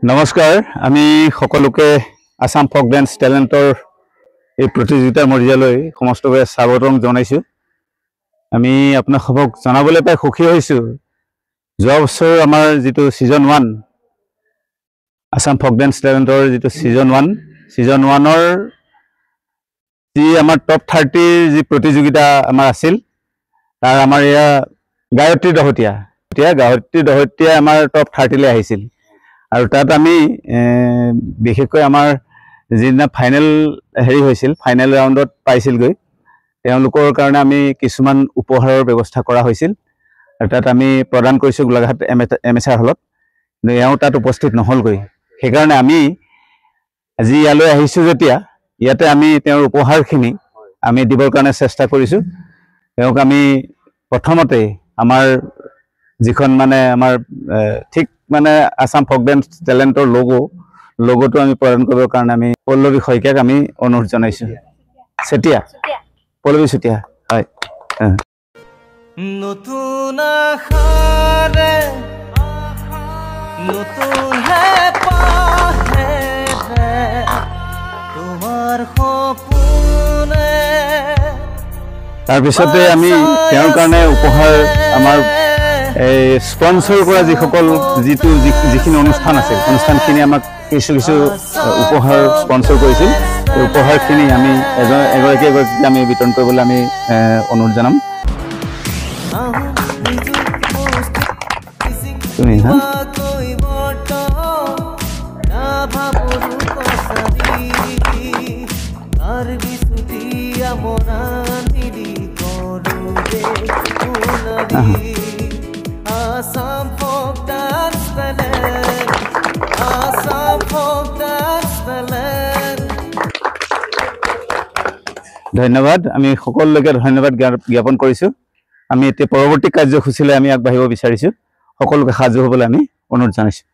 নমস্কাৰ আমি সকলোকে আসাম ফক ডান্স টেলেণ্টৰ এই প্ৰতিযোগিতাৰ মৰ্যাদালৈ সমস্তভাৱে স্বাগতম জনাইছো। আমি আপোনাক জনাবলৈ পাই সুখী হৈছো। যোৱা বছৰ আমাৰ যেটো সিজন 1 আসাম ফক ডান্স টেলেণ্টৰ যেটো সিজন 1ৰ যি আমাৰ টপ 30 যি প্ৰতিযোগিতা আমাৰ আছিল তাৰ আমাৰ ইয়া গায়ত্ৰী দহতিয়া আমাৰ টপ 30 লৈ আহিছিল। আৰু তাত আমি বিশেষকৈ আমাৰ যিদিনা ফাইনেল হৈছিল ফাইনেল ৰাউণ্ডত পাইছিল গৈ তেওঁলোকৰ কাৰণে আমি কিছুমান উপহাৰৰ ব্যৱস্থা কৰা হৈছিল আৰু তাত আমি প্ৰদান কৰিছো গোলাঘাট এমএছআৰ হলত। এওঁ তাত উপস্থিত নহল গৈ সেইকাৰণে আমি আজি ইয়ালৈ আহিছো যেতিয়া ইয়াতে আমি তেওঁৰ উপহাৰখিনি আমি দিবৰ কাৰণে চেষ্টা কৰিছো। তেওঁক আমি প্ৰথমতে আমাৰ যিখন মানে আমাৰ ঠিক মানে আসাম ফক ডান্স টেলেণ্টৰ লোগোটো আমি প্ৰদান কৰিবৰ কাৰণে আমি পল্লৱী শইকীয়াক আমি অনুৰোধ জনাইছো। পল্লৱী চুতীয়া হয়। নতুন আশাৰে নতুন হেঁপাহেৰে তোমাৰ সপোনে তাৰপিছতে আমি তেওঁৰ কাৰণে উপহাৰ আমাৰ স্পন্সৰ কৰা যিখিনি অনুষ্ঠান আছিল অনুষ্ঠানখিনি আমাক কিছু উপহাৰ স্পন্সৰ কৰিছিল। এই উপহাৰখিনি আমি এগৰাকী আমি বিতৰণ কৰিবলৈ আমি অনুৰোধ জনাম। তুমি Assam folk dance talent, Assam folk dance talent. ধন্যবাদ। আমি সকলোকে ধন্যবাদ জ্ঞাপন কৰিছো। আমি এতিয়া পৰৱৰ্তী কাৰ্যসূচীলৈ আমি আগবাঢ়িব বিচাৰিছো। সকলোকে সাজু হ'বলৈ আমি অনুৰোধ জনাইছো।